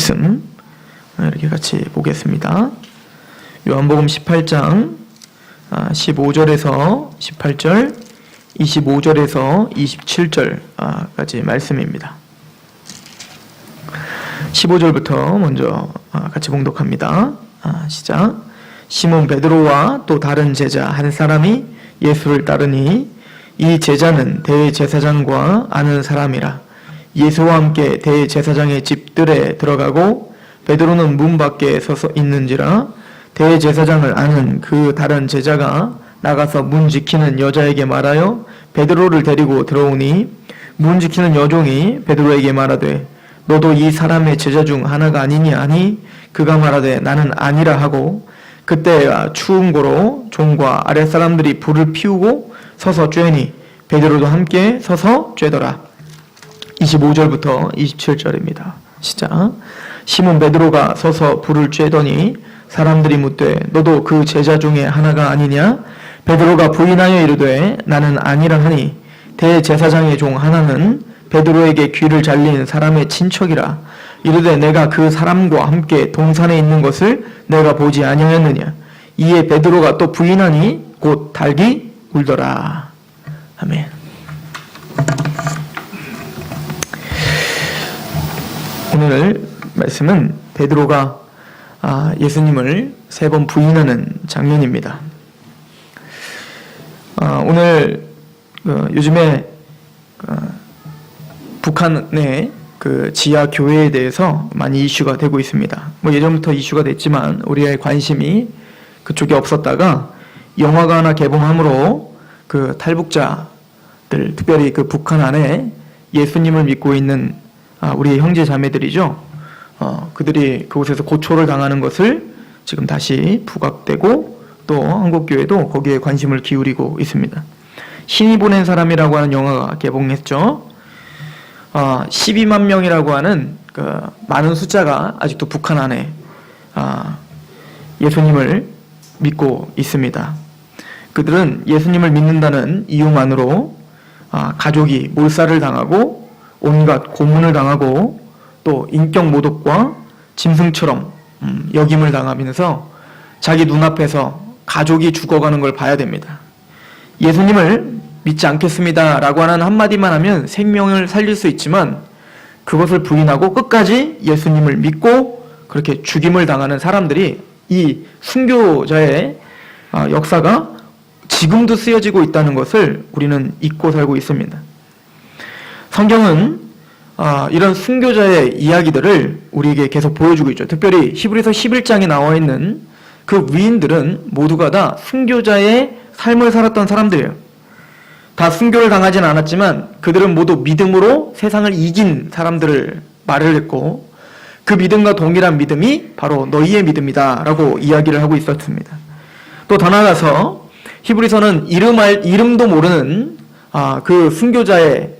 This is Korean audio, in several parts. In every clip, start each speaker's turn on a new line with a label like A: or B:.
A: 말씀 이렇게 같이 보겠습니다. 요한복음 18장 15절에서 18절, 25절에서 27절까지 말씀입니다. 15절부터 먼저 같이 봉독합니다. 시작. 시몬 베드로와 또 다른 제자 한 사람이 예수를 따르니 이 제자는 대제사장과 아는 사람이라. 예수와 함께 대제사장의 집들에 들어가고 베드로는 문 밖에 서서 있는지라. 대제사장을 아는 그 다른 제자가 나가서 문 지키는 여자에게 말하여 베드로를 데리고 들어오니 문 지키는 여종이 베드로에게 말하되 너도 이 사람의 제자 중 하나가 아니니 하니 그가 말하되 나는 아니라 하고 그때 추운 고로 종과 아랫사람들이 불을 피우고 서서 쬐니 베드로도 함께 서서 쬐더라. 25절부터 27절입니다. 시작. 시몬 베드로가 서서 불을 쬐더니 사람들이 묻되 너도 그 제자 중에 하나가 아니냐? 베드로가 부인하여 이르되 나는 아니라 하니 대제사장의 종 하나는 베드로에게 귀를 잘린 사람의 친척이라. 이르되 내가 그 사람과 함께 동산에 있는 것을 내가 보지 아니하였느냐? 이에 베드로가 또 부인하니 곧 달기 울더라. 아멘. 오늘 말씀은 베드로가 예수님을 3번 부인하는 장면입니다. 오늘 요즘에 북한의 그 지하 교회에 대해서 많이 이슈가 되고 있습니다. 예전부터 이슈가 됐지만 우리의 관심이 그쪽에 없었다가 영화가 하나 개봉함으로 그 탈북자들, 특별히 그 북한 안에 예수님을 믿고 있는 우리의 형제 자매들이죠. 그들이 그곳에서 고초를 당하는 것을 지금 다시 부각되고 또 한국교회도 거기에 관심을 기울이고 있습니다. 신이 보낸 사람이라고 하는 영화가 개봉했죠. 12만 명이라고 하는 그 많은 숫자가 아직도 북한 안에 예수님을 믿고 있습니다. 그들은 예수님을 믿는다는 이유만으로 가족이 몰살을 당하고 온갖 고문을 당하고 또 인격 모독과 짐승처럼 여김을 당하면서 자기 눈앞에서 가족이 죽어가는 걸 봐야 됩니다. 예수님을 믿지 않겠습니다 라고 하는 한마디만 하면 생명을 살릴 수 있지만 그것을 부인하고 끝까지 예수님을 믿고 그렇게 죽임을 당하는 사람들이 이 순교자의 역사가 지금도 쓰여지고 있다는 것을 우리는 잊고 살고 있습니다. 성경은 이런 순교자의 이야기들을 우리에게 계속 보여주고 있죠. 특별히 히브리서 11장에 나와 있는 그 위인들은 모두가 다 순교자의 삶을 살았던 사람들이에요. 다 순교를 당하진 않았지만 그들은 모두 믿음으로 세상을 이긴 사람들을 말을 했고 그 믿음과 동일한 믿음이 바로 너희의 믿음이다 라고 이야기를 하고 있었습니다. 또 더 나아가서 히브리서는 이름도 모르는 그 순교자의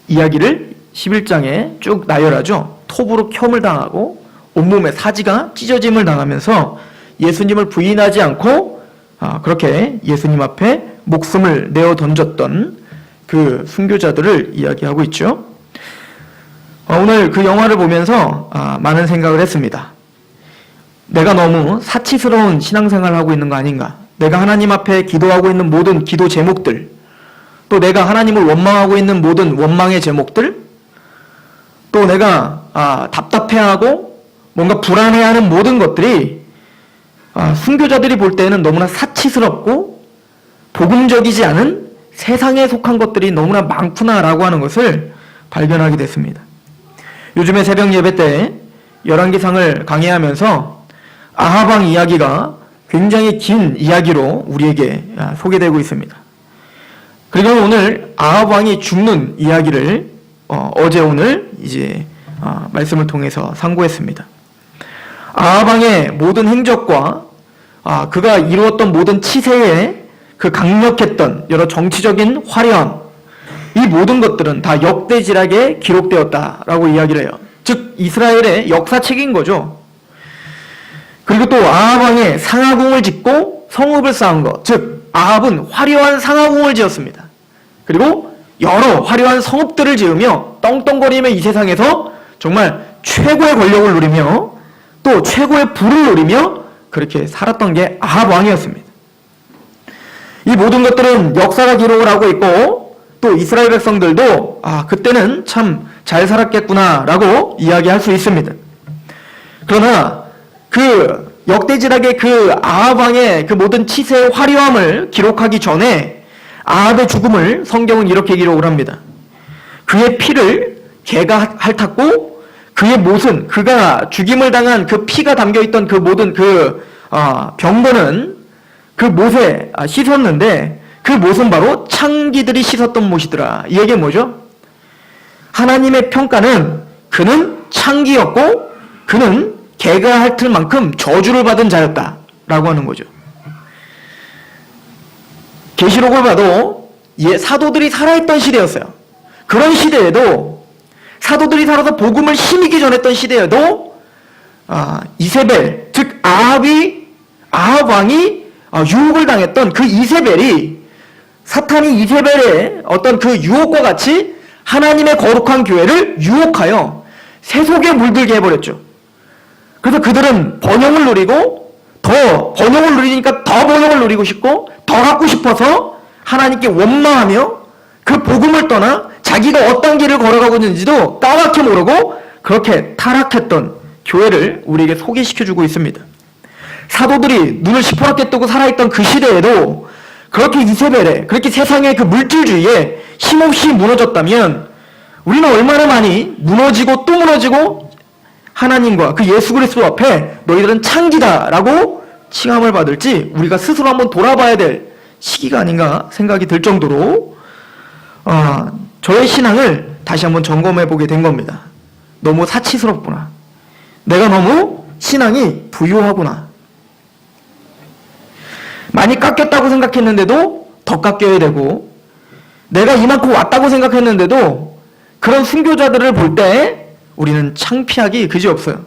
A: 이야기를 11장에 쭉 나열하죠. 톱으로 켬을 당하고 온몸에 사지가 찢어짐을 당하면서 예수님을 부인하지 않고 그렇게 예수님 앞에 목숨을 내어 던졌던 그 순교자들을 이야기하고 있죠. 오늘 그 영화를 보면서 많은 생각을 했습니다. 내가 너무 사치스러운 신앙생활을 하고 있는 거 아닌가? 내가 하나님 앞에 기도하고 있는 모든 기도 제목들, 또 내가 하나님을 원망하고 있는 모든 원망의 제목들, 또 내가 답답해하고 뭔가 불안해하는 모든 것들이 순교자들이 볼 때에는 너무나 사치스럽고 복음적이지 않은 세상에 속한 것들이 너무나 많구나라고 하는 것을 발견하게 됐습니다. 요즘에 새벽 예배 때 열왕기상을 강해하면서 아합 왕 이야기가 굉장히 긴 이야기로 우리에게 소개되고 있습니다. 그리고 오늘 아합 왕이 죽는 이야기를 어제 오늘 이제 말씀을 통해서 상고했습니다. 아합 왕의 모든 행적과 그가 이루었던 모든 치세에 그 강력했던 여러 정치적인 화려함, 이 모든 것들은 다 역대지락에 기록되었다라고 이야기를 해요. 즉 이스라엘의 역사책인 거죠. 그리고 또 아합 왕의 상하궁을 짓고 성읍을 쌓은 것, 즉 아합은 화려한 상하궁을 지었습니다. 그리고 여러 화려한 성읍들을 지으며 떵떵거리며 이 세상에서 정말 최고의 권력을 누리며 또 최고의 부를 누리며 그렇게 살았던 게 아합 왕이었습니다. 이 모든 것들은 역사가 기록을 하고 있고 또 이스라엘 백성들도 그때는 참 잘 살았겠구나라고 이야기할 수 있습니다. 그러나 그 역대지락의 그 아합 왕의 그 모든 치세의 화려함을 기록하기 전에 아합의 죽음을 성경은 이렇게 기록을 합니다. 그의 피를 개가 핥았고 그의 못은 그가 죽임을 당한 그 피가 담겨있던 그 모든 병거는 그 못에 씻었는데 그 못은 바로 창기들이 씻었던 못이더라. 이 얘기는 뭐죠? 하나님의 평가는 그는 창기였고 그는 개가 핥을 만큼 저주를 받은 자였다라고 하는 거죠. 계시록을 봐도 사도들이 살아있던 시대였어요. 그런 시대에도 사도들이 살아서 복음을 힘있게 전했던 시대에도 이세벨, 즉 아합 왕이 유혹을 당했던 그 이세벨이 사탄이 이세벨의 어떤 그 유혹과 같이 하나님의 거룩한 교회를 유혹하여 세속에 물들게 해버렸죠. 그래서 그들은 번영을 누리고 더 번영을 누리니까 더 번영을 누리고 싶고 더 갖고 싶어서 하나님께 원망하며 그 복음을 떠나 자기가 어떤 길을 걸어가고 있는지도 까맣게 모르고 그렇게 타락했던 교회를 우리에게 소개시켜주고 있습니다. 사도들이 눈을 시퍼렇게 뜨고 살아있던 그 시대에도 그렇게 이세벨에 그렇게 세상의 그 물질주의에 힘없이 무너졌다면 우리는 얼마나 많이 무너지고 또 무너지고 하나님과 그 예수 그리스도 앞에 너희들은 창기다라고 칭함을 받을지 우리가 스스로 한번 돌아봐야 될 시기가 아닌가 생각이 들 정도로 저의 신앙을 다시 한번 점검해 보게 된 겁니다. 너무 사치스럽구나. 내가 너무 신앙이 부유하구나. 많이 깎였다고 생각했는데도 더 깎여야 되고 내가 이만큼 왔다고 생각했는데도 그런 순교자들을 볼 때 우리는 창피하기 그지없어요.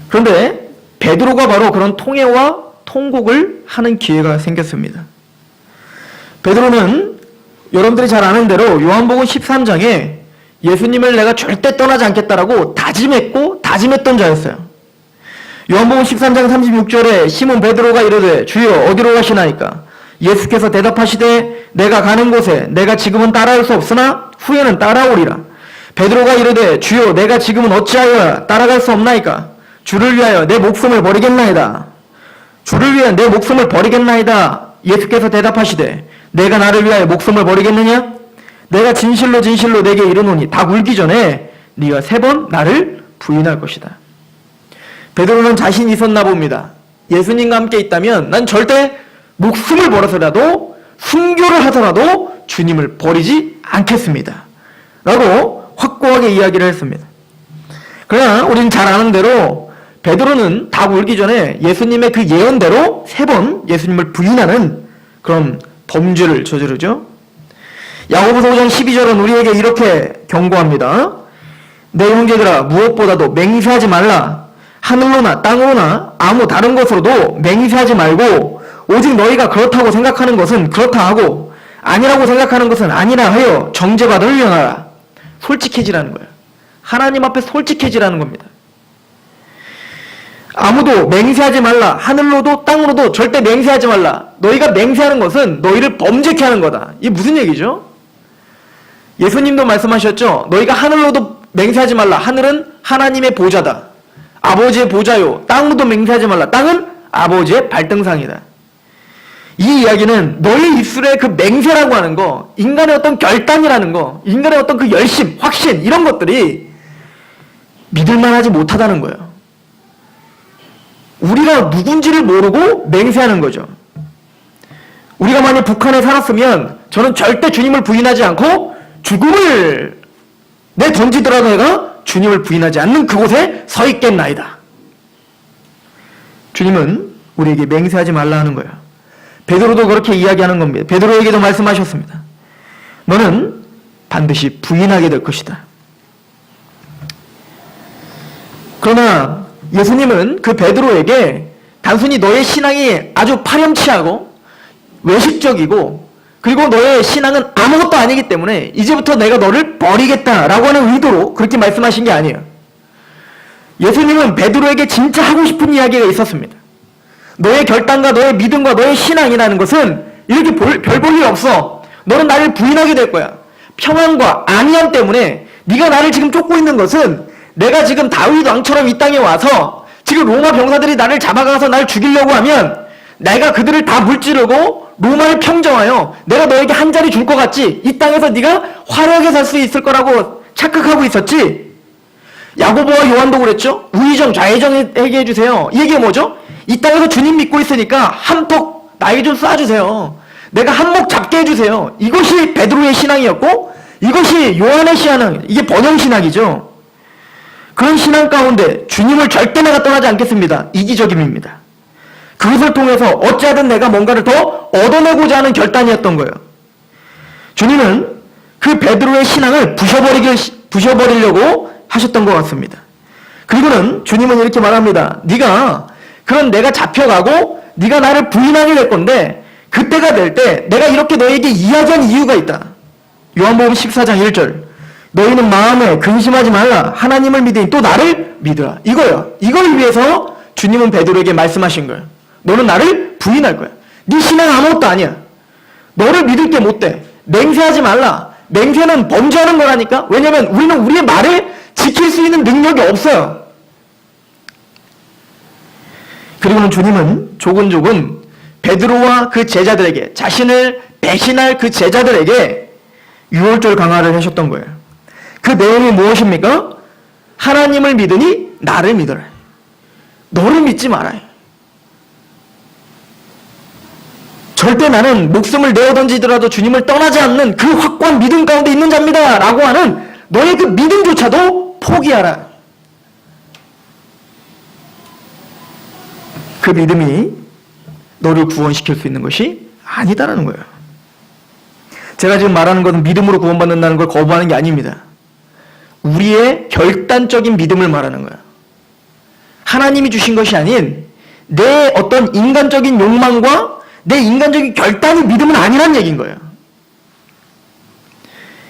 A: 그런데 베드로가 바로 그런 통회와 통곡을 하는 기회가 생겼습니다. 베드로는 여러분들이 잘 아는 대로 요한복음 13장에 예수님을 내가 절대 떠나지 않겠다라고 다짐했던 자였어요. 요한복음 13장 36절에 시몬 베드로가 이르되 주여 어디로 가시나이까? 예수께서 대답하시되 내가 가는 곳에 내가 지금은 따라올 수 없으나 후에는 따라오리라. 베드로가 이르되 주여 내가 지금은 어찌하여 따라갈 수 없나이까? 주를 위하여 내 목숨을 버리겠나이다. 주를 위하여 내 목숨을 버리겠나이다. 예수께서 대답하시되 내가 나를 위하여 목숨을 버리겠느냐? 내가 진실로 진실로 내게 이르노니 닭 울기 전에 네가 3번 나를 부인할 것이다. 베드로는 자신이 있었나 봅니다. 예수님과 함께 있다면 난 절대 목숨을 걸어서라도 순교를 하더라도 주님을 버리지 않겠습니다. 라고 확고하게 이야기를 했습니다. 그러나 우리는 잘 아는 대로 베드로는 닭 울기 전에 예수님의 그 예언대로 3번 예수님을 부인하는 그런 범죄를 저지르죠. 야고보서 5장 12절은 우리에게 이렇게 경고합니다. 내 형제들아 무엇보다도 맹세하지 말라. 하늘로나 땅으로나 아무 다른 것으로도 맹세하지 말고 오직 너희가 그렇다고 생각하는 것은 그렇다 하고 아니라고 생각하는 것은 아니라 하여 정죄받을 려나라. 솔직해지라는 거예요. 하나님 앞에 솔직해지라는 겁니다. 아무도 맹세하지 말라. 하늘로도 땅으로도 절대 맹세하지 말라. 너희가 맹세하는 것은 너희를 범죄케 하는 거다. 이게 무슨 얘기죠? 예수님도 말씀하셨죠. 너희가 하늘로도 맹세하지 말라. 하늘은 하나님의 보좌다. 아버지의 보좌요. 땅으로도 맹세하지 말라. 땅은 아버지의 발등상이다. 이 이야기는 너희 입술의 그 맹세라고 하는 거, 인간의 어떤 결단이라는 거, 인간의 어떤 그 열심, 확신 이런 것들이 믿을만하지 못하다는 거예요. 우리가 누군지를 모르고 맹세하는 거죠. 우리가 만약 북한에 살았으면 저는 절대 주님을 부인하지 않고 죽음을 내 던지더라도 내가 주님을 부인하지 않는 그곳에 서 있겠나이다. 주님은 우리에게 맹세하지 말라 하는 거예요. 베드로도 그렇게 이야기하는 겁니다. 베드로에게도 말씀하셨습니다. 너는 반드시 부인하게 될 것이다. 그러나 예수님은 그 베드로에게 단순히 너의 신앙이 아주 파렴치하고 외식적이고 그리고 너의 신앙은 아무것도 아니기 때문에 이제부터 내가 너를 버리겠다라고 하는 의도로 그렇게 말씀하신 게 아니에요. 예수님은 베드로에게 진짜 하고 싶은 이야기가 있었습니다. 너의 결단과 너의 믿음과 너의 신앙이라는 것은 이렇게 별 볼 일 없어. 너는 나를 부인하게 될 거야. 평안과 안위함 때문에 네가 나를 지금 쫓고 있는 것은 내가 지금 다윗 왕처럼 이 땅에 와서 지금 로마 병사들이 나를 잡아가서 날 죽이려고 하면 내가 그들을 다 물찌르고 로마를 평정하여 내가 너에게 한 자리 줄 것 같지? 이 땅에서 네가 화려하게 살 수 있을 거라고 착각하고 있었지? 야고보와 요한도 그랬죠? 우의정 좌의정에게 해주세요. 이 얘기가 뭐죠? 이 땅에서 주님 믿고 있으니까 한턱 나에게 좀 쏴주세요. 내가 한몫 잡게 해주세요. 이것이 베드로의 신앙이었고 이것이 요한의 신앙, 이게 번영신학이죠. 그런 신앙 가운데 주님을 절대 내가 떠나지 않겠습니다. 이기적임입니다. 그것을 통해서 어찌하든 내가 뭔가를 더 얻어내고자 하는 결단이었던 거예요. 주님은 그 베드로의 신앙을 부셔버리려고 하셨던 것 같습니다. 그리고는 주님은 이렇게 말합니다. 네가 그런 내가 잡혀가고 네가 나를 부인하게 될 건데 그때가 될 때 내가 이렇게 너에게 이야기한 이유가 있다. 요한복음 14장 1절 너희는 마음에 근심하지 말라. 하나님을 믿으니 또 나를 믿으라. 이거예요. 이걸 위해서 주님은 베드로에게 말씀하신 거예요. 너는 나를 부인할 거야. 네 신앙 아무것도 아니야. 너를 믿을 게 못 돼. 맹세하지 말라. 맹세는 범죄하는 거라니까. 왜냐면 우리는 우리의 말을 지킬 수 있는 능력이 없어요. 그리고는 주님은 조근조근 베드로와 그 제자들에게 자신을 배신할 그 제자들에게 유월절 강화를 하셨던 거예요. 그 내용이 무엇입니까? 하나님을 믿으니 나를 믿어라. 너를 믿지 말아요. 절대 나는 목숨을 내어 던지더라도 주님을 떠나지 않는 그 확고한 믿음 가운데 있는 자입니다. 라고 하는 너의 그 믿음조차도 포기하라. 그 믿음이 너를 구원시킬 수 있는 것이 아니다라는 거예요. 제가 지금 말하는 것은 믿음으로 구원받는다는 걸 거부하는 게 아닙니다. 우리의 결단적인 믿음을 말하는 거예요. 하나님이 주신 것이 아닌 내 어떤 인간적인 욕망과 내 인간적인 결단이 믿음은 아니란 얘기인 거예요.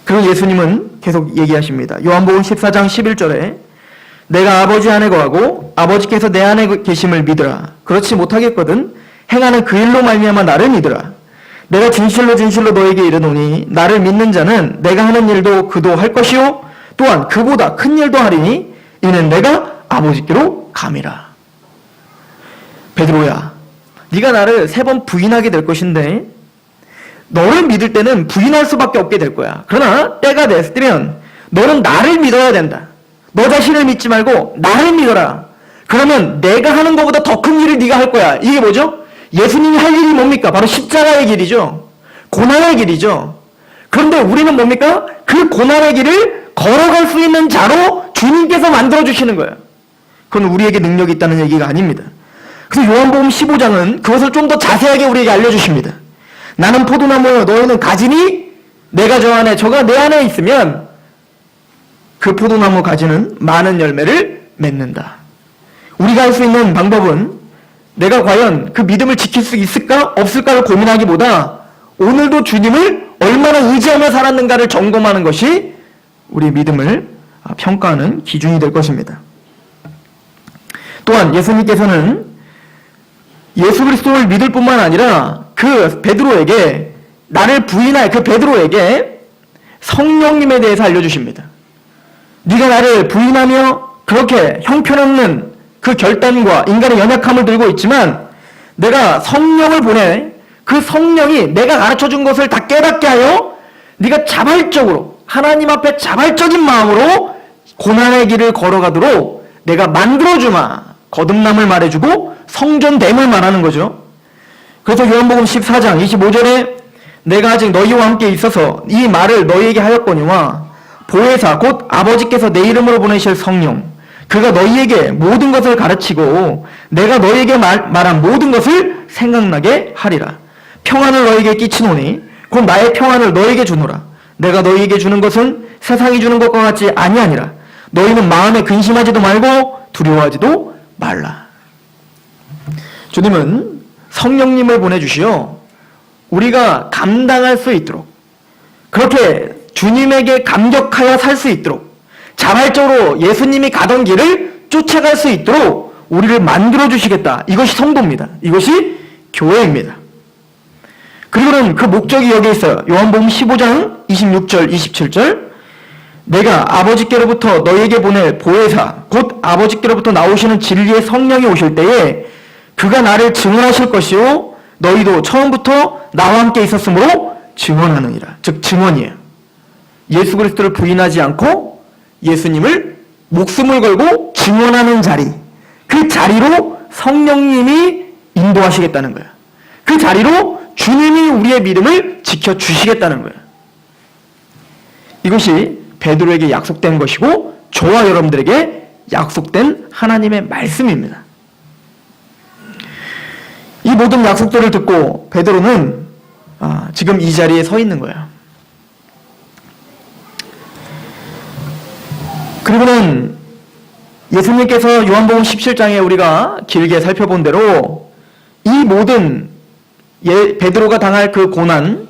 A: 그리고 예수님은 계속 얘기하십니다. 요한복음 14장 11절에 내가 아버지 안에 거하고 아버지께서 내 안에 계심을 믿으라. 그렇지 못하겠거든 행하는 그 일로 말미암아 나를 믿으라. 내가 진실로 진실로 너에게 이르노니 나를 믿는 자는 내가 하는 일도 그도 할 것이요 또한 그보다 큰 일도 하리니 이는 내가 아버지께로 감이라. 베드로야, 네가 나를 3번 부인하게 될 것인데 너를 믿을 때는 부인할 수밖에 없게 될 거야. 그러나 때가 됐으면 너는 나를 믿어야 된다. 너 자신을 믿지 말고 나를 믿어라. 그러면 내가 하는 것보다 더 큰 일을 네가 할 거야. 이게 뭐죠? 예수님이 할 일이 뭡니까? 바로 십자가의 길이죠. 고난의 길이죠. 그런데 우리는 뭡니까? 그 고난의 길을 걸어갈 수 있는 자로 주님께서 만들어주시는 거예요. 그건 우리에게 능력이 있다는 얘기가 아닙니다. 그래서 요한복음 15장은 그것을 좀 더 자세하게 우리에게 알려주십니다. 나는 포도나무요 너희는 가지니 내가 저 안에 저가 내 안에 있으면 그 포도나무 가지는 많은 열매를 맺는다. 우리가 할 수 있는 방법은 내가 과연 그 믿음을 지킬 수 있을까 없을까를 고민하기보다 오늘도 주님을 얼마나 의지하며 살았는가를 점검하는 것이 우리의 믿음을 평가하는 기준이 될 것입니다. 또한 예수님께서는 예수 그리스도를 믿을 뿐만 아니라 그 베드로에게 나를 부인할 그 베드로에게 성령님에 대해서 알려주십니다. 네가 나를 부인하며 그렇게 형편없는 그 결단과 인간의 연약함을 들고 있지만 내가 성령을 보내 그 성령이 내가 가르쳐준 것을 다 깨닫게 하여 네가 자발적으로 하나님 앞에 자발적인 마음으로 고난의 길을 걸어가도록 내가 만들어주마. 거듭남을 말해주고 성전됨을 말하는 거죠. 그래서 요한복음 14장 25절에 내가 아직 너희와 함께 있어서 이 말을 너희에게 하였거니와 보혜사 곧 아버지께서 내 이름으로 보내실 성령 그가 너희에게 모든 것을 가르치고 내가 너희에게 말한 모든 것을 생각나게 하리라. 평안을 너희에게 끼치노니 곧 나의 평안을 너희에게 주노라. 내가 너희에게 주는 것은 세상이 주는 것과 같지 아니하니라. 너희는 마음에 근심하지도 말고 두려워하지도 말라. 주님은 성령님을 보내주시어 우리가 감당할 수 있도록 그렇게 주님에게 감격하여 살 수 있도록 자발적으로 예수님이 가던 길을 쫓아갈 수 있도록 우리를 만들어 주시겠다. 이것이 성도입니다. 이것이 교회입니다. 그리고는 그 목적이 여기 있어요. 요한복음 15장 26절 27절 내가 아버지께로부터 너희에게 보낼 보혜사 곧 아버지께로부터 나오시는 진리의 성령이 오실 때에 그가 나를 증언하실 것이요 너희도 처음부터 나와 함께 있었으므로 증언하느니라. 즉 증언이에요. 예수 그리스도를 부인하지 않고 예수님을 목숨을 걸고 증언하는 자리, 그 자리로 성령님이 인도하시겠다는 거예요. 그 자리로 주님이 우리의 믿음을 지켜주시겠다는 거예요. 이것이 베드로에게 약속된 것이고 저와 여러분들에게 약속된 하나님의 말씀입니다. 이 모든 약속들을 듣고 베드로는 지금 이 자리에 서 있는 거예요. 그리고는 예수님께서 요한복음 17장에 우리가 길게 살펴본 대로 이 모든 베드로가 당할 그 고난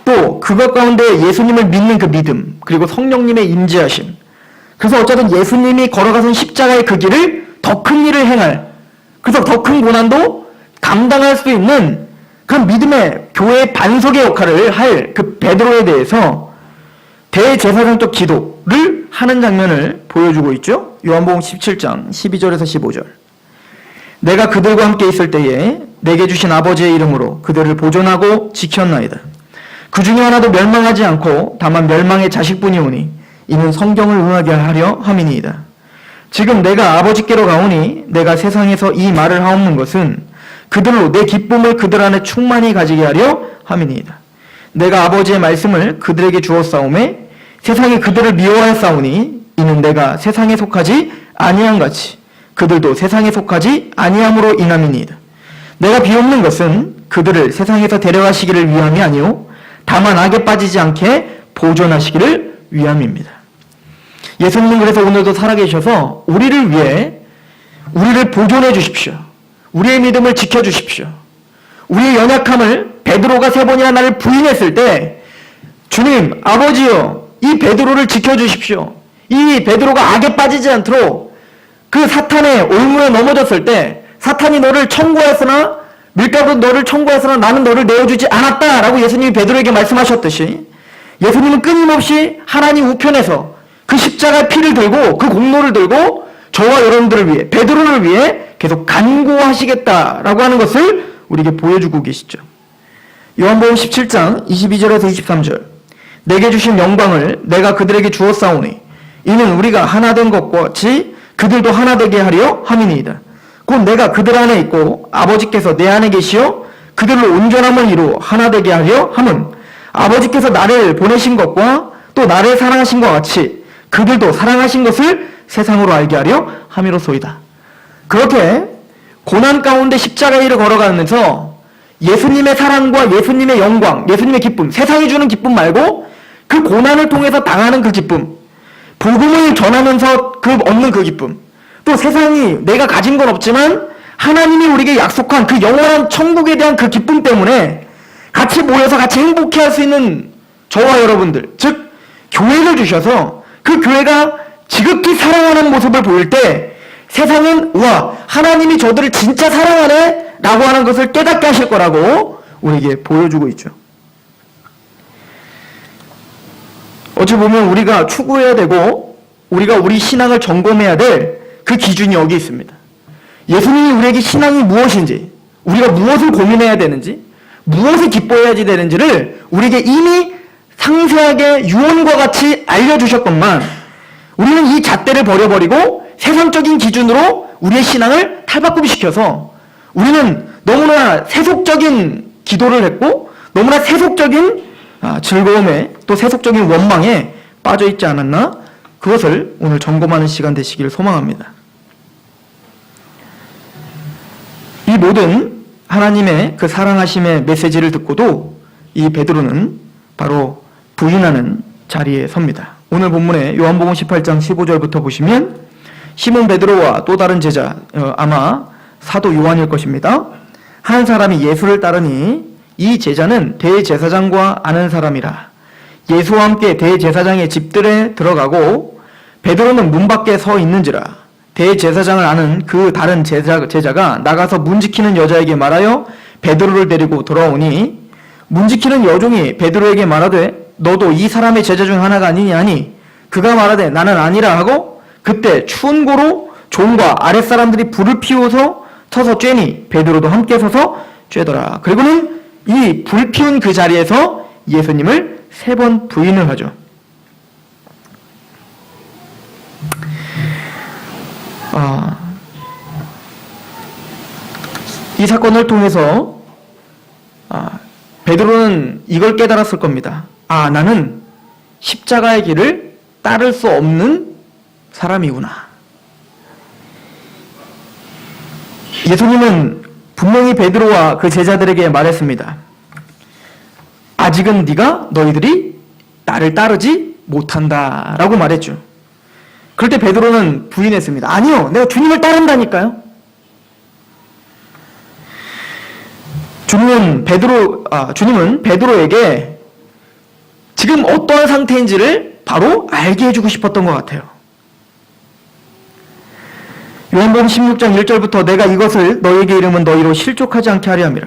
A: 또 그것 가운데 예수님을 믿는 그 믿음 그리고 성령님의 임재하심 그래서 어쨌든 예수님이 걸어가신 십자가의 그 길을 더 큰 일을 행할 그래서 더 큰 고난도 감당할 수 있는 그 믿음의 교회의 반석의 역할을 할 그 베드로에 대해서 대제사장적 기도를 하는 장면을 보여주고 있죠. 요한복음 17장 12절에서 15절 내가 그들과 함께 있을 때에 내게 주신 아버지의 이름으로 그들을 보존하고 지켰나이다. 그 중에 하나도 멸망하지 않고 다만 멸망의 자식뿐이오니 이는 성경을 응하게 하려 함이니이다. 지금 내가 아버지께로 가오니 내가 세상에서 이 말을 하옵는 것은 그들로 내 기쁨을 그들 안에 충만히 가지게 하려 함이니이다. 내가 아버지의 말씀을 그들에게 주었사오매 세상이 그들을 미워하였사오니 이는 내가 세상에 속하지 아니한 같이 그들도 세상에 속하지 아니함으로 인함이니이다. 내가 비옵는 것은 그들을 세상에서 데려가시기를 위함이 아니오 다만 악에 빠지지 않게 보존하시기를 위함입니다. 예수님은 그래서 오늘도 살아계셔서 우리를 위해 우리를 보존해 주십시오. 우리의 믿음을 지켜주십시오. 우리의 연약함을 베드로가 3번이나 나를 부인했을 때 주님 아버지여 이 베드로를 지켜주십시오. 이 베드로가 악에 빠지지 않도록 그 사탄의 올무에 넘어졌을 때 사탄이 너를 청구하였으나 밀가루 너를 청구하였으나 나는 너를 내어주지 않았다라고 예수님이 베드로에게 말씀하셨듯이 예수님은 끊임없이 하나님 우편에서 그 십자가의 피를 들고 그 공로를 들고 저와 여러분들을 위해 베드로를 위해 계속 간구하시겠다라고 하는 것을 우리에게 보여주고 계시죠. 요한복음 17장 22절에서 23절 내게 주신 영광을 내가 그들에게 주었사오니 이는 우리가 하나 된 것과 같이 그들도 하나 되게 하려 함이니이다. 곧 내가 그들 안에 있고 아버지께서 내 안에 계시어 그들로 온전함을 이루어 하나 되게 하려 함은 아버지께서 나를 보내신 것과 또 나를 사랑하신 것 같이 그들도 사랑하신 것을 세상으로 알게 하려 함이로소이다. 그렇게 고난 가운데 십자가의 일을 걸어가면서 예수님의 사랑과 예수님의 영광, 예수님의 기쁨, 세상이 주는 기쁨 말고 그 고난을 통해서 당하는 그 기쁨, 복음을 전하면서 얻는 그 기쁨, 또 세상이 내가 가진 건 없지만 하나님이 우리에게 약속한 그 영원한 천국에 대한 그 기쁨 때문에 같이 모여서 같이 행복해할 수 있는 저와 여러분들, 즉 교회를 주셔서 그 교회가 지극히 사랑하는 모습을 보일 때 세상은 우와 하나님이 저들을 진짜 사랑하네 라고 하는 것을 깨닫게 하실 거라고 우리에게 보여주고 있죠. 어찌 보면 우리가 추구해야 되고 우리가 우리 신앙을 점검해야 될 그 기준이 여기 있습니다. 예수님이 우리에게 신앙이 무엇인지, 우리가 무엇을 고민해야 되는지, 무엇을 기뻐해야 되는지를 우리에게 이미 상세하게 유언과 같이 알려주셨건만 우리는 이 잣대를 버려버리고 세상적인 기준으로 우리의 신앙을 탈바꿈시켜서 우리는 너무나 세속적인 기도를 했고 너무나 세속적인 즐거움에 또 세속적인 원망에 빠져있지 않았나? 그것을 오늘 점검하는 시간 되시기를 소망합니다. 이 모든 하나님의 그 사랑하심의 메시지를 듣고도 이 베드로는 바로 부인하는 자리에 섭니다. 오늘 본문에 요한복음 18장 15절부터 보시면 시몬 베드로와 또 다른 제자, 아마 사도 요한일 것입니다. 한 사람이 예수를 따르니 이 제자는 대제사장과 아는 사람이라. 예수와 함께 대제사장의 집들에 들어가고 베드로는 문 밖에 서 있는지라. 대제사장을 아는 그 다른 제자가 나가서 문 지키는 여자에게 말하여 베드로를 데리고 돌아오니 문 지키는 여종이 베드로에게 말하되 너도 이 사람의 제자 중 하나가 아니니 하니 그가 말하되 나는 아니라 하고 그때 추운 고로 종과 아랫사람들이 불을 피워서 서서 쬐니 베드로도 함께 서서 쬐더라. 그리고는 이 불 피운 그 자리에서 예수님을 3번 부인을 하죠. 이 사건을 통해서 베드로는 이걸 깨달았을 겁니다. 나는 십자가의 길을 따를 수 없는 사람이구나. 예수님은 분명히 베드로와 그 제자들에게 말했습니다. 아직은 너희들이 나를 따르지 못한다 라고 말했죠. 그럴 때 베드로는 부인했습니다. 아니요, 내가 주님을 따른다니까요. 주님은 베드로에게 지금 어떠한 상태인지를 바로 알게 해주고 싶었던 것 같아요. 요한복음 16장 1절부터 내가 이것을 너희에게 이르면 너희로 실족하지 않게 하려 함이라.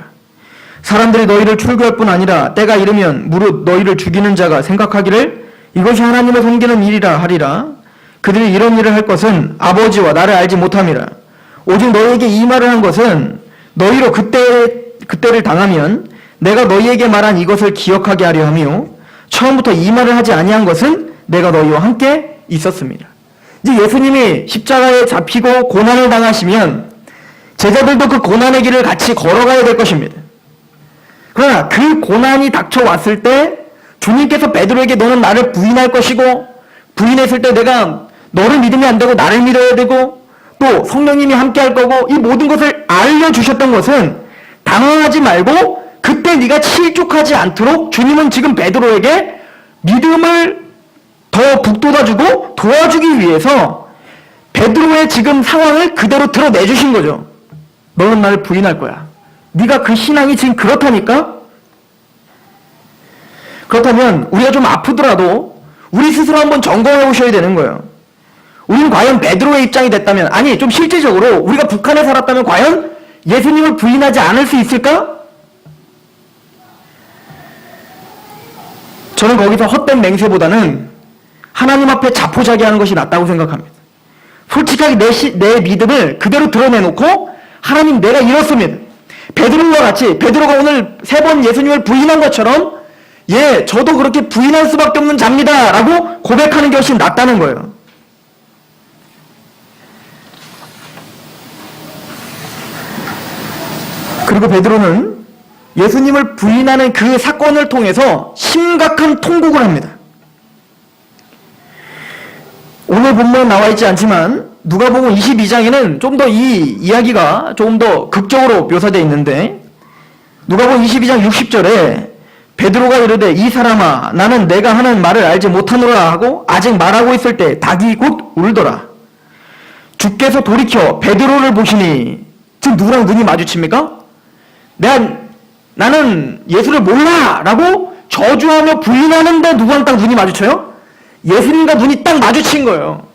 A: 사람들이 너희를 출교할 뿐 아니라 때가 이르면 무릇 너희를 죽이는 자가 생각하기를 이것이 하나님을 섬기는 일이라 하리라. 그들이 이런 일을 할 것은 아버지와 나를 알지 못함이라. 오직 너희에게 이 말을 한 것은 너희로 그때를 당하면 내가 너희에게 말한 이것을 기억하게 하려 하며 처음부터 이 말을 하지 아니한 것은 내가 너희와 함께 있었습니다. 이제 예수님이 십자가에 잡히고 고난을 당하시면 제자들도 그 고난의 길을 같이 걸어가야 될 것입니다. 그러나 그 고난이 닥쳐왔을 때 주님께서 베드로에게 너는 나를 부인할 것이고 부인했을 때 내가 너를 믿으면 안 되고 나를 믿어야 되고 또 성령님이 함께 할 거고 이 모든 것을 알려주셨던 것은 당황하지 말고 그때 네가 실족하지 않도록 주님은 지금 베드로에게 믿음을 더 북돋아주고 도와주기 위해서 베드로의 지금 상황을 그대로 드러내주신 거죠. 너는 나를 부인할 거야. 네가 그 신앙이 지금 그렇다니까? 그렇다면 우리가 좀 아프더라도 우리 스스로 한번 점검해 보셔야 되는 거예요. 우리는 과연 베드로의 입장이 됐다면, 아니 좀 실질적으로 우리가 북한에 살았다면 과연 예수님을 부인하지 않을 수 있을까? 저는 거기서 헛된 맹세보다는 하나님 앞에 자포자기하는 것이 낫다고 생각합니다. 솔직하게 내 믿음을 그대로 드러내놓고 하나님 내가 이렇습니다. 베드로와 같이 베드로가 오늘 3번 예수님을 부인한 것처럼 저도 그렇게 부인할 수밖에 없는 자입니다 라고 고백하는 게 훨씬 낫다는 거예요. 그리고 베드로는 예수님을 부인하는 그 사건을 통해서 심각한 통곡을 합니다. 오늘 본문에 나와 있지 않지만 누가복음 22장에는 좀 더 이 이야기가 조금 더 극적으로 묘사되어 있는데 누가복음 22장 60절에 베드로가 이르되 이 사람아 나는 내가 하는 말을 알지 못하노라 하고 아직 말하고 있을 때 닭이 곧 울더라. 주께서 돌이켜 베드로를 보시니 지금 누구랑 눈이 마주칩니까? 나는 예수를 몰라 라고 저주하며 부인하는데 누구랑 딱 눈이 마주쳐요? 예수님과 눈이 딱 마주친 거예요.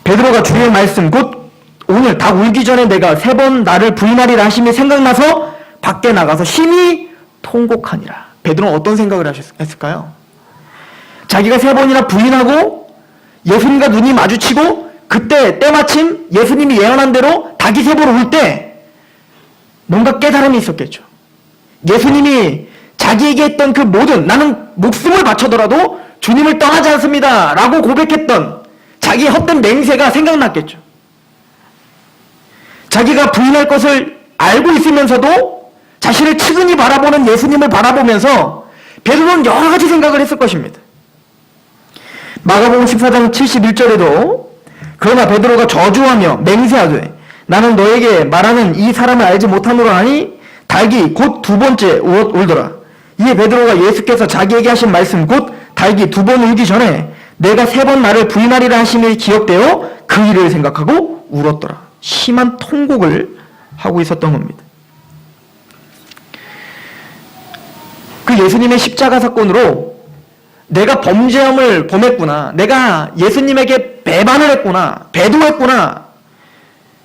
A: 베드로가 주의 말씀 곧 오늘 닭 울기 전에 내가 3번 나를 부인하리라 하심이 생각나서 밖에 나가서 심히 통곡하니라. 베드로는 어떤 생각을 했을까요? 자기가 3번이나 부인하고 예수님과 눈이 마주치고 그때 때마침 예수님이 예언한 대로 닭이 3번 울 때 뭔가 깨달음이 있었겠죠. 예수님이 자기에게 했던 그 모든 나는 목숨을 바쳐더라도 주님을 떠나지 않습니다 라고 고백했던 자기의 헛된 맹세가 생각났겠죠. 자기가 부인할 것을 알고 있으면서도 자신을 측은히 바라보는 예수님을 바라보면서 베드로는 여러 가지 생각을 했을 것입니다. 마가복음 14장 71절에도 그러나 베드로가 저주하며 맹세하되 나는 너에게 말하는 이 사람을 알지 못하노라 하니 닭이 곧 2번째 울더라. 이에 베드로가 예수께서 자기에게 하신 말씀 곧 닭이 2번 울기 전에 내가 3번 나를 부인하리라 하심이 기억되어 그 일을 생각하고 울었더라. 심한 통곡을 하고 있었던 겁니다. 그 예수님의 십자가 사건으로 내가 범죄함을 범했구나, 내가 예수님에게 배반을 했구나, 배도했구나,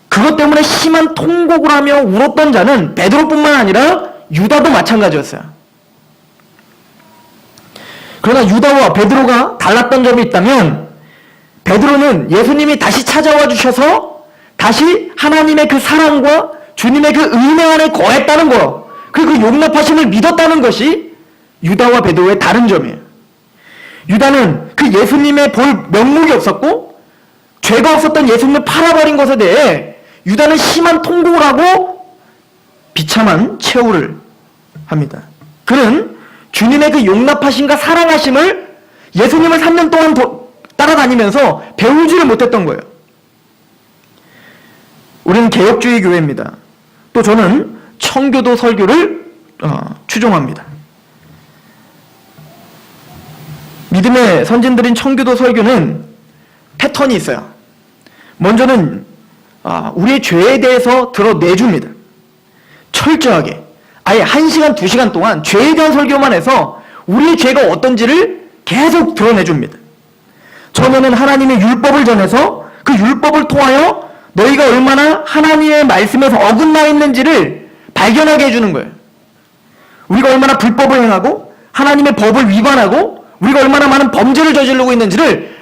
A: 그것 때문에 심한 통곡을 하며 울었던 자는 베드로뿐만 아니라 유다도 마찬가지였어요. 그러나 유다와 베드로가 달랐던 점이 있다면, 베드로는 예수님이 다시 찾아와 주셔서 다시 하나님의 그 사랑과 주님의 그 은혜 안에 거했다는 거, 그리고 그 용납하심을 믿었다는 것이 유다와 베드로의 다른 점이에요. 유다는 그 예수님의 볼 명목이 없었고 죄가 없었던 예수님을 팔아버린 것에 대해 유다는 심한 통곡을 하고 비참한 최후를 합니다. 그는 주님의 그 용납하심과 사랑하심을 예수님을 3년 동안 따라다니면서 배우지를 못했던 거예요. 우리는 개혁주의 교회입니다. 또 저는 청교도 설교를 추종합니다. 믿음의 선진들인 청교도 설교는 패턴이 있어요. 먼저는 우리의 죄에 대해서 드러내줍니다. 철저하게 아예 1시간, 2시간 동안 죄에 대한 설교만 해서 우리의 죄가 어떤지를 계속 드러내줍니다. 처음에는 하나님의 율법을 전해서 그 율법을 통하여 너희가 얼마나 하나님의 말씀에서 어긋나 있는지를 발견하게 해주는 거예요. 우리가 얼마나 불법을 행하고 하나님의 법을 위반하고 우리가 얼마나 많은 범죄를 저지르고 있는지를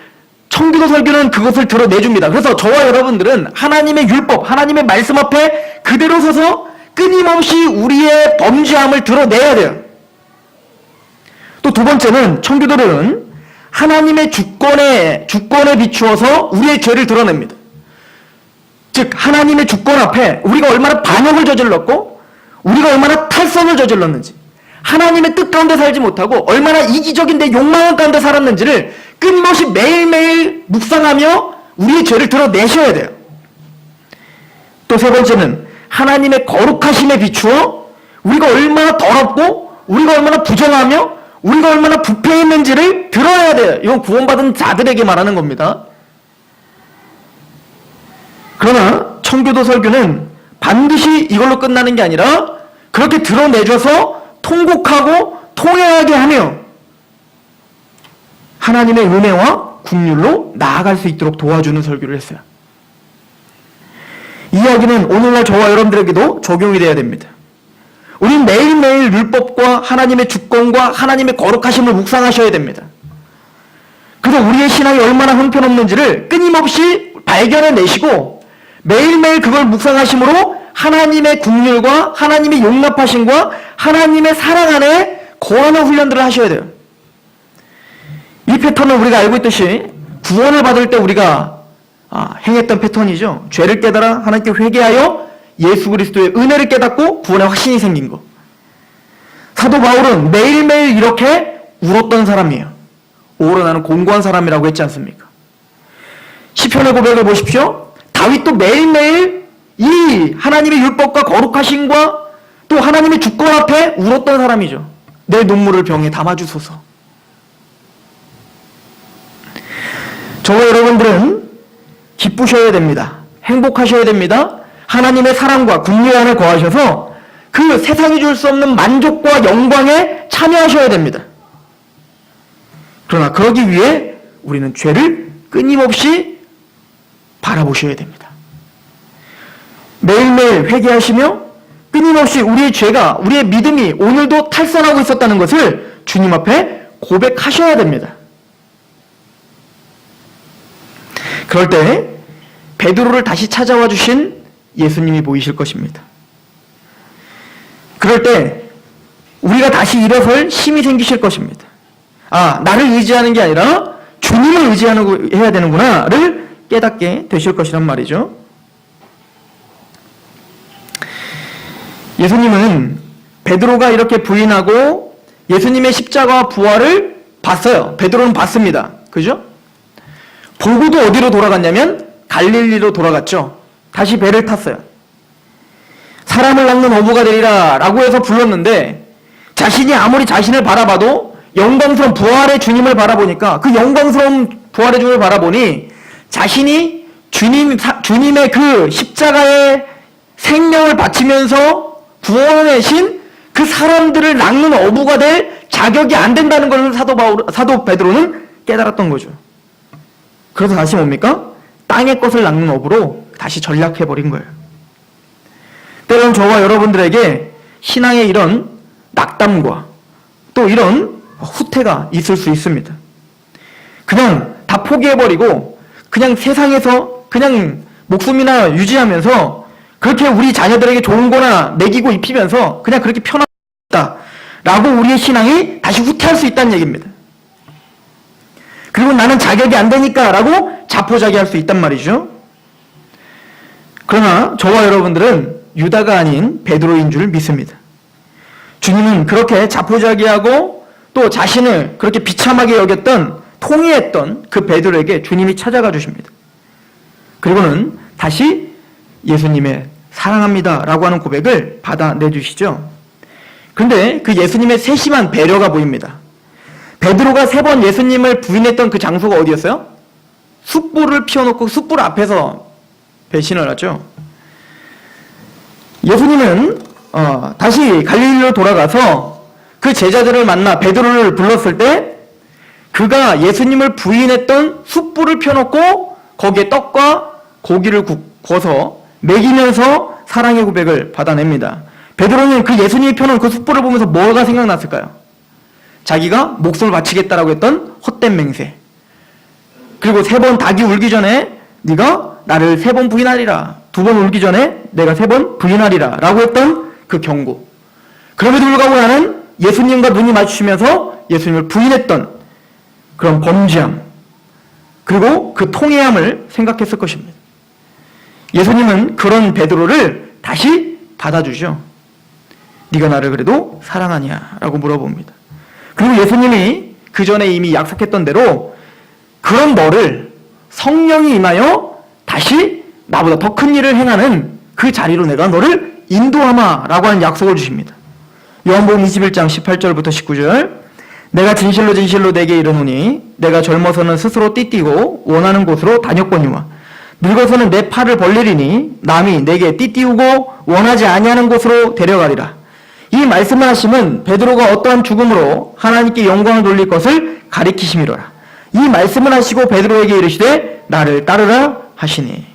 A: 청교도 설교는 그것을 드러내줍니다. 그래서 저와 여러분들은 하나님의 율법, 하나님의 말씀 앞에 그대로 서서 끊임없이 우리의 범죄함을 드러내야 돼요. 또 두 번째는 청교도는 하나님의 주권에 비추어서 우리의 죄를 드러냅니다. 즉 하나님의 주권 앞에 우리가 얼마나 반역을 저질렀고 우리가 얼마나 탈선을 저질렀는지, 하나님의 뜻 가운데 살지 못하고 얼마나 이기적인 내 욕망 가운데 살았는지를 끊임없이 매일매일 묵상하며 우리의 죄를 드러내셔야 돼요. 또 세 번째는 하나님의 거룩하심에 비추어 우리가 얼마나 더럽고 우리가 얼마나 부정하며 우리가 얼마나 부패했는지를 드러내야 돼요. 이건 구원받은 자들에게 말하는 겁니다. 그러나 청교도 설교는 반드시 이걸로 끝나는 게 아니라 그렇게 드러내줘서 통곡하고 통회하게 하며 하나님의 은혜와 긍휼로 나아갈 수 있도록 도와주는 설교를 했어요. 이 이야기는 오늘날 저와 여러분들에게도 적용이 돼야 됩니다. 우리는 매일매일 율법과 하나님의 주권과 하나님의 거룩하심을 묵상하셔야 됩니다. 그래서 우리의 신앙이 얼마나 형편없는지를 끊임없이 발견해내시고 매일매일 그걸 묵상하심으로 하나님의 긍휼과 하나님의 용납하심과 하나님의 사랑 안에 거하는 훈련들을 하셔야 돼요. 이 패턴은 우리가 알고 있듯이 구원을 받을 때 우리가 행했던 패턴이죠. 죄를 깨달아 하나님께 회개하여 예수 그리스도의 은혜를 깨닫고 구원의 확신이 생긴 것. 사도 바울은 매일매일 이렇게 울었던 사람이에요. 오히려 나는 공고한 사람이라고 했지 않습니까? 시편의 고백을 보십시오. 다윗도 매일매일 이 하나님의 율법과 거룩하심과 또 하나님의 주권 앞에 울었던 사람이죠. 내 눈물을 병에 담아주소서. 저와 여러분들은 기쁘셔야 됩니다. 행복하셔야 됩니다. 하나님의 사랑과 긍휼 안에 거하셔서 그 세상이 줄 수 없는 만족과 영광에 참여하셔야 됩니다. 그러나 그러기 위해 우리는 죄를 끊임없이 바라보셔야 됩니다. 매일매일 회개하시며 끊임없이 우리의 죄가, 우리의 믿음이 오늘도 탈선하고 있었다는 것을 주님 앞에 고백하셔야 됩니다. 그럴 때 베드로를 다시 찾아와 주신 예수님이 보이실 것입니다. 그럴 때 우리가 다시 일어설 힘이 생기실 것입니다. 나를 의지하는 게 아니라 주님을 의지해야 되는구나를 깨닫게 되실 것이란 말이죠. 예수님은 베드로가 이렇게 부인하고 예수님의 십자가와 부활을 봤어요. 베드로는 봤습니다. 그죠? 보고도 어디로 돌아갔냐면 갈릴리로 돌아갔죠. 다시 배를 탔어요. 사람을 낚는 어부가 되리라 라고 해서 불렀는데 자신이 아무리 자신을 바라봐도 영광스러운 부활의 주님을 바라보니까 그 영광스러운 부활의 주님을 바라보니 자신이 주님의 그 십자가의 생명을 바치면서 구원해내신 그 사람들을 낚는 어부가 될 자격이 안 된다는 것을 사도 베드로는 깨달았던 거죠. 그래서 다시 뭡니까? 땅의 것을 낚는 어부로 다시 전락해버린 거예요. 때로는 저와 여러분들에게 신앙의 이런 낙담과 또 이런 후퇴가 있을 수 있습니다. 그냥 다 포기해버리고 그냥 세상에서 그냥 목숨이나 유지하면서 그렇게 우리 자녀들에게 좋은 거나 먹이고 입히면서 그냥 그렇게 편하다 라고 우리의 신앙이 다시 후퇴할 수 있다는 얘기입니다. 그리고 나는 자격이 안 되니까 라고 자포자기할 수 있단 말이죠. 그러나 저와 여러분들은 유다가 아닌 베드로인 줄 믿습니다. 주님은 그렇게 자포자기하고 또 자신을 그렇게 비참하게 여겼던 통회했던 그 베드로에게 주님이 찾아가 주십니다. 그리고는 다시 예수님의 사랑합니다 라고 하는 고백을 받아내주시죠. 그런데 그 예수님의 세심한 배려가 보입니다. 베드로가 3번 예수님을 부인했던 그 장소가 어디였어요? 숯불을 피워놓고 숯불 앞에서 배신을 하죠. 예수님은 다시 갈릴리로 돌아가서 그 제자들을 만나 베드로를 불렀을 때 그가 예수님을 부인했던 숯불을 펴놓고 거기에 떡과 고기를 구워서 먹이면서 사랑의 고백을 받아냅니다. 베드로는 그 예수님이 펴놓은 그 숯불을 보면서 뭐가 생각났을까요? 자기가 목숨을 바치겠다라고 했던 헛된 맹세. 그리고 3번 닭이 울기 전에 네가 나를 3번 부인하리라. 2번 울기 전에 내가 3번 부인하리라 라고 했던 그 경고. 그럼에도 불구하고 나는 예수님과 눈이 마주치면서 예수님을 부인했던 그런 범죄함 그리고 그 통회함을 생각했을 것입니다. 예수님은 그런 베드로를 다시 받아주죠. 네가 나를 그래도 사랑하냐 라고 물어봅니다. 그리고 예수님이 그 전에 이미 약속했던 대로 그런 너를 성령이 임하여 다시 나보다 더 큰 일을 행하는 그 자리로 내가 너를 인도하마 라고 하는 약속을 주십니다. 요한복음 21장 18절부터 19절 내가 진실로 진실로 내게 이르노니 내가 젊어서는 스스로 띠띠고 원하는 곳으로 다녔거니와 늙어서는 내 팔을 벌리리니 남이 내게 띠띠우고 원하지 아니하는 곳으로 데려가리라. 이 말씀을 하심은 베드로가 어떠한 죽음으로 하나님께 영광을 돌릴 것을 가리키심이로라. 이 말씀을 하시고 베드로에게 이르시되 나를 따르라 하시니.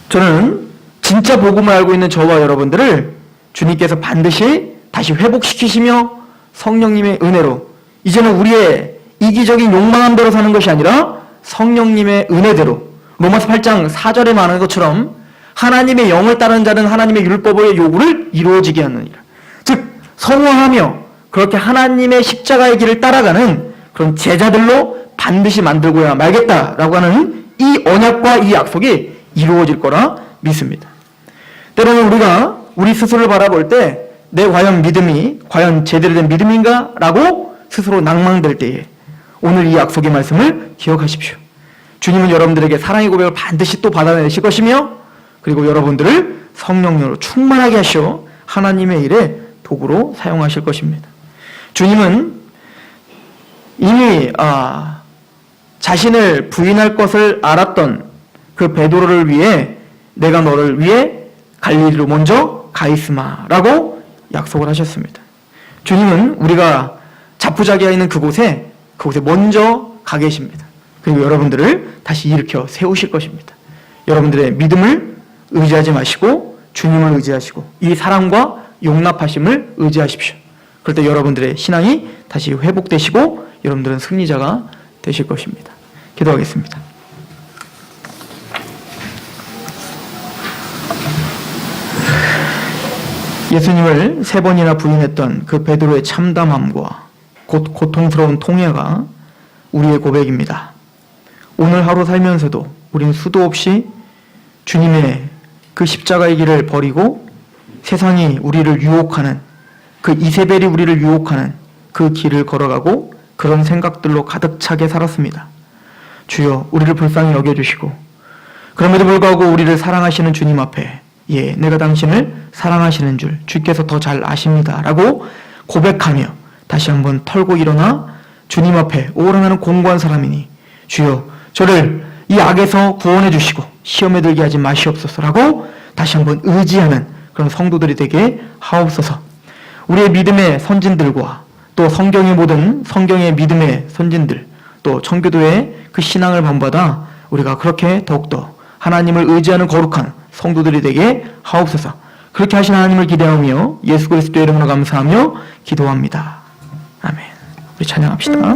A: 저는 진짜 복음을 알고 있는 저와 여러분들을 주님께서 반드시 다시 회복시키시며 성령님의 은혜로 이제는 우리의 이기적인 욕망한 대로 사는 것이 아니라 성령님의 은혜대로 로마서 8장 4절에 말하는 것처럼 하나님의 영을 따르는 자는 하나님의 율법의 요구를 이루어지게 하느니라. 즉 성화하며 그렇게 하나님의 십자가의 길을 따라가는 그런 제자들로 반드시 만들고야 말겠다라고 하는 이 언약과 이 약속이 이루어질 거라 믿습니다. 때로는 우리가 우리 스스로를 바라볼 때 내 과연 믿음이 과연 제대로 된 믿음인가? 라고 스스로 낭망될 때에 오늘 이 약속의 말씀을 기억하십시오. 주님은 여러분들에게 사랑의 고백을 반드시 또 받아내실 것이며 그리고 여러분들을 성령으로 충만하게 하시어 하나님의 일에 도구로 사용하실 것입니다. 주님은 이미 자신을 부인할 것을 알았던 그 베드로를 위해 내가 너를 위해 갈릴리로 먼저 가 있으마라고 약속을 하셨습니다. 주님은 우리가 자포자기하 있는 그곳에 먼저 가 계십니다. 그리고 여러분들을 다시 일으켜 세우실 것입니다. 여러분들의 믿음을 의지하지 마시고 주님을 의지하시고 이 사랑과 용납하심을 의지하십시오. 그럴 때 여러분들의 신앙이 다시 회복되시고 여러분들은 승리자가 되실 것입니다. 기도하겠습니다. 예수님을 3번이나 부인했던 그 베드로의 참담함과 곧 고통스러운 통회가 우리의 고백입니다. 오늘 하루 살면서도 우리는 수도 없이 주님의 그 십자가의 길을 버리고 세상이 우리를 유혹하는 그 이세벨이 우리를 유혹하는 그 길을 걸어가고 그런 생각들로 가득 차게 살았습니다. 주여 우리를 불쌍히 여겨주시고 그럼에도 불구하고 우리를 사랑하시는 주님 앞에 내가 당신을 사랑하시는 줄 주께서 더 잘 아십니다 라고 고백하며 다시 한번 털고 일어나 주님 앞에 오라나는 공고한 사람이니 주여 저를 이 악에서 구원해 주시고 시험에 들게 하지 마시옵소서라고 다시 한번 의지하는 그런 성도들이 되게 하옵소서. 우리의 믿음의 선진들과 또 성경의 모든 성경의 믿음의 선진들, 또 청교도의 그 신앙을 본받아 우리가 그렇게 더욱더 하나님을 의지하는 거룩한 성도들이 되게 하옵소서. 그렇게 하신 하나님을 기대하며 예수 그리스도의 이름으로 감사하며 기도합니다. 아멘. 우리 찬양합시다.